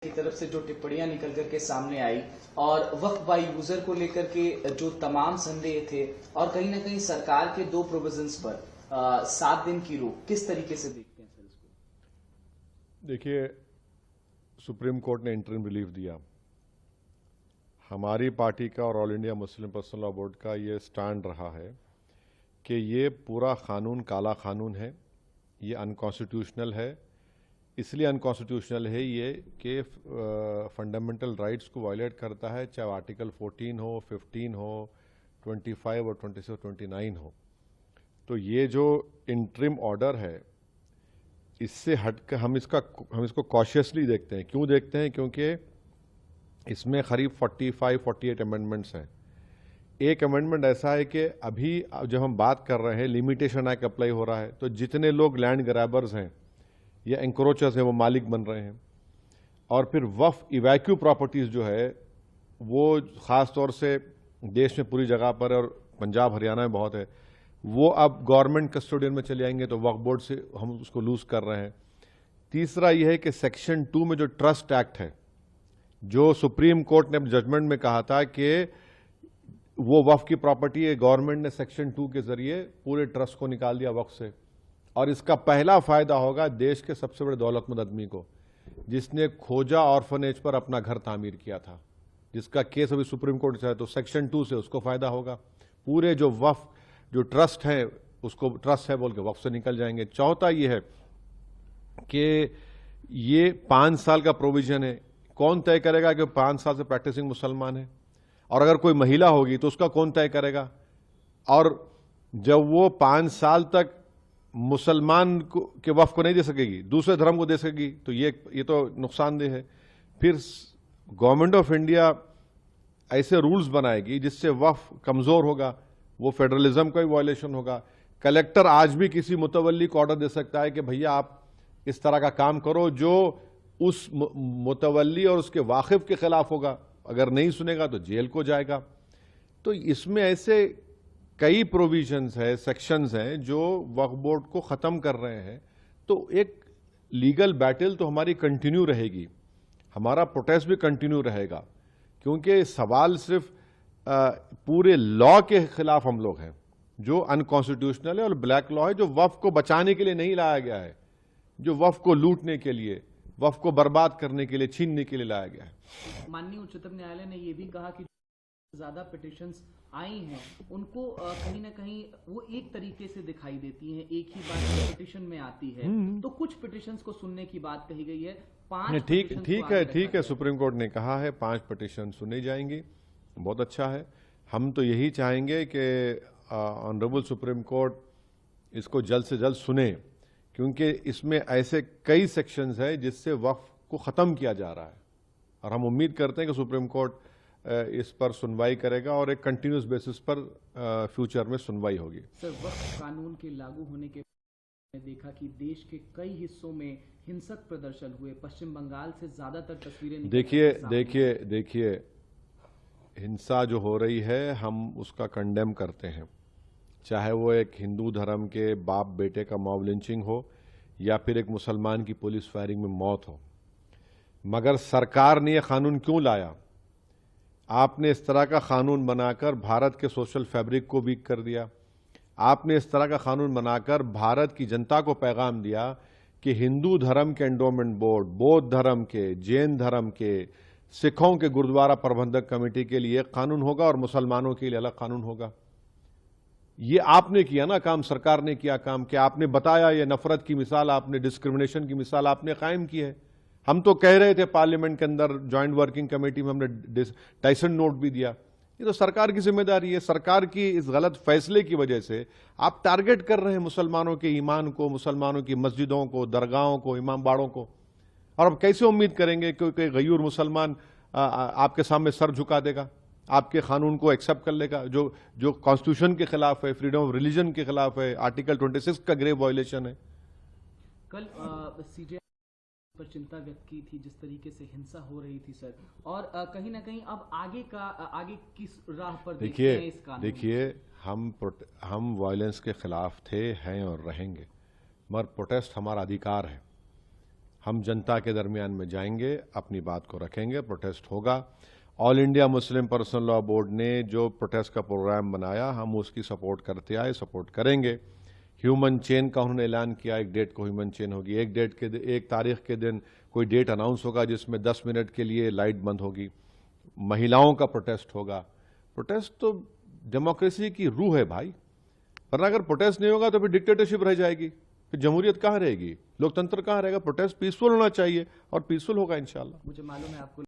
की तरफ से जो टिप्पणियां निकल करके सामने आई और वक्फ बाय यूजर को लेकर के जो तमाम संदेह थे और कहीं ना कहीं सरकार के दो प्रोविजंस पर 7 दिन की रोक, किस तरीके से देखते हैं सर इसको? देखिए, सुप्रीम कोर्ट ने इंटरिम रिलीफ दिया। हमारी पार्टी का और all India Muslim personal law board का ये स्टैंड रहा है कि ये पूरा कानून काला कानून है, ये अनकॉन्स्टिट्यूशनल है। इसलिए अनकॉन्स्टिट्यूशनल है ये कि फंडामेंटल राइट्स को वायलेट करता है, चाहे आर्टिकल 14 हो, 15 हो, 25 और 26 और 29 हो। तो ये जो इंटरिम ऑर्डर है, इससे हटकर हम इसको कॉशियसली देखते हैं। क्यों देखते हैं? क्योंकि इसमें करीब 45-48 अमेंडमेंट्स हैं। एक अमेंडमेंट ऐसा है कि अभी जब हम बात कर रहे हैं, लिमिटेशन एक्ट अप्लाई हो रहा है, तो जितने लोग लैंड ग्रैबर्स हैं या एंक्रोचर्स हैं वो मालिक बन रहे हैं। और फिर वक्फ इवैक्यू प्रॉपर्टीज जो है वो ख़ास तौर से देश में पूरी जगह पर और पंजाब हरियाणा में बहुत है, वो अब गवर्नमेंट कस्टोडियन में चले आएंगे, तो वक्फ बोर्ड से हम उसको लूज कर रहे हैं। तीसरा यह है कि सेक्शन 2 में जो ट्रस्ट एक्ट है, जो सुप्रीम कोर्ट ने जजमेंट में कहा था कि वो वक्फ की प्रॉपर्टी है, गवर्नमेंट ने सेक्शन 2 के जरिए पूरे ट्रस्ट को निकाल दिया वक्फ से। और इसका पहला फायदा होगा देश के सबसे बड़े दौलतमंद आदमी को, जिसने खोजा ऑर्फनेज पर अपना घर तामीर किया था, जिसका केस अभी सुप्रीम कोर्ट से है, तो सेक्शन 2 से उसको फायदा होगा। पूरे जो वक्फ जो ट्रस्ट है, उसको ट्रस्ट है बोल के वक्फ से निकल जाएंगे। चौथा ये है कि ये 5 साल का प्रोविजन है। कौन तय करेगा कि 5 साल से प्रैक्टिसिंग मुसलमान है? और अगर कोई महिला होगी तो उसका कौन तय करेगा? और जब वो 5 साल तक मुसलमान के वक्फ को नहीं दे सकेगी, दूसरे धर्म को दे सकेगी, तो ये तो नुकसानदेह है। फिर गवर्नमेंट ऑफ इंडिया ऐसे रूल्स बनाएगी जिससे वक्फ कमजोर होगा, वो फेडरलिज्म का भी वायलेशन होगा। कलेक्टर आज भी किसी मुतवल्ली को ऑर्डर दे सकता है कि भैया आप इस तरह का काम करो, जो उस मुतवल्ली और उसके वाकिफ के खिलाफ होगा। अगर नहीं सुनेगा तो जेल को जाएगा। तो इसमें ऐसे कई प्रोविजंस है, सेक्शंस हैं जो वक्फ बोर्ड को खत्म कर रहे हैं। तो एक लीगल बैटल तो हमारी कंटिन्यू रहेगी, हमारा प्रोटेस्ट भी कंटिन्यू रहेगा, क्योंकि सवाल सिर्फ पूरे लॉ के खिलाफ हम लोग हैं जो अनकॉन्स्टिट्यूशनल है, और ब्लैक लॉ है जो वक्फ को बचाने के लिए नहीं लाया गया है, जो वक्फ को लूटने के लिए, वक्फ को बर्बाद करने के लिए, छीनने के लिए लाया गया है। माननीय उच्चतम न्यायालय ने यह भी कहा कि ज्यादा पिटिशंस आई हैं उनको कहीं ना कहीं वो एक तरीके से दिखाई देती हैं, एक ही बात पिटिशन में आती है, तो कुछ पिटिशंस को सुनने की बात कही गई है। 5 ठीक है, सुप्रीम कोर्ट ने कहा है 5 पिटिशन सुनी जाएंगी, बहुत अच्छा है। हम तो यही चाहेंगे कि ऑनरेबल सुप्रीम कोर्ट इसको जल्द से जल्द सुने, क्योंकि इसमें ऐसे कई सेक्शंस हैं जिससे वक्फ को ख़त्म किया जा रहा है। और हम उम्मीद करते हैं कि सुप्रीम कोर्ट इस पर सुनवाई करेगा और एक कंटिन्यूस बेसिस पर फ्यूचर में सुनवाई होगी। सर, वक्फ कानून के लागू होने के बाद देखा कि देश के कई हिस्सों में हिंसक प्रदर्शन हुए। पश्चिम बंगाल से ज्यादातर तस्वीरें देखिए, हिंसा जो हो रही है हम उसका कंडेम करते हैं, चाहे वो एक हिंदू धर्म के बाप बेटे का मॉब लिंचिंग हो या फिर एक मुसलमान की पुलिस फायरिंग में मौत हो। मगर सरकार ने यह कानून क्यों लाया? आपने इस तरह का कानून बनाकर भारत के सोशल फैब्रिक को वीक कर दिया। आपने इस तरह का कानून बनाकर भारत की जनता को पैगाम दिया कि हिंदू धर्म के एंडोमेंट बोर्ड, बौद्ध धर्म के, जैन धर्म के, सिखों के गुरुद्वारा प्रबंधक कमेटी के लिए एक कानून होगा और मुसलमानों के लिए अलग कानून होगा। ये आपने किया ना काम, सरकार ने किया काम कि आपने बताया, ये नफरत की मिसाल आपने, डिस्क्रिमिनेशन की मिसाल आपने कायम की है। हम तो कह रहे थे पार्लियामेंट के अंदर जॉइंट वर्किंग कमेटी में, हमने टाइसन नोट भी दिया। ये तो सरकार की जिम्मेदारी है। सरकार की इस गलत फैसले की वजह से आप टारगेट कर रहे हैं मुसलमानों के ईमान को, मुसलमानों की मस्जिदों को, दरगाहों को, इमाम बाड़ों को। और अब कैसे उम्मीद करेंगे कि कोई गयूर मुसलमान आपके सामने सर झुका देगा, आपके कानून को एक्सेप्ट कर लेगा, जो कॉन्स्टिट्यूशन के खिलाफ है, फ्रीडम ऑफ रिलीजन के खिलाफ है, आर्टिकल 26 का ग्रेव वायलेशन है। कल सीजे पर चिंता व्यक्त की थी जिस तरीके से हिंसा हो रही थी सर, और कहीं ना कहीं अब आगे किस राह पर देखते हैं इस कानून? देखिए, हम वायलेंस के खिलाफ थे, हैं और रहेंगे, मगर प्रोटेस्ट हमारा अधिकार है। हम जनता के दरमियान में जाएंगे, अपनी बात को रखेंगे, प्रोटेस्ट होगा। All India Muslim personal law board ने जो प्रोटेस्ट का प्रोग्राम बनाया, हम उसकी सपोर्ट करते आए, सपोर्ट करेंगे। ह्यूमन चेन का उन्होंने ऐलान किया, एक डेट को ह्यूमन चेन होगी, एक तारीख के दिन कोई डेट अनाउंस होगा जिसमें 10 मिनट के लिए लाइट बंद होगी, महिलाओं का प्रोटेस्ट होगा। प्रोटेस्ट तो डेमोक्रेसी की रूह है भाई, वरना अगर प्रोटेस्ट नहीं होगा तो फिर डिक्टेटरशिप रह जाएगी, फिर जमहूरियत कहाँ रहेगी, लोकतंत्र कहाँ रहेगा। प्रोटेस्ट पीसफुल होना चाहिए और पीसफुल होगा इंशाल्लाह। मुझे मालूम है आपको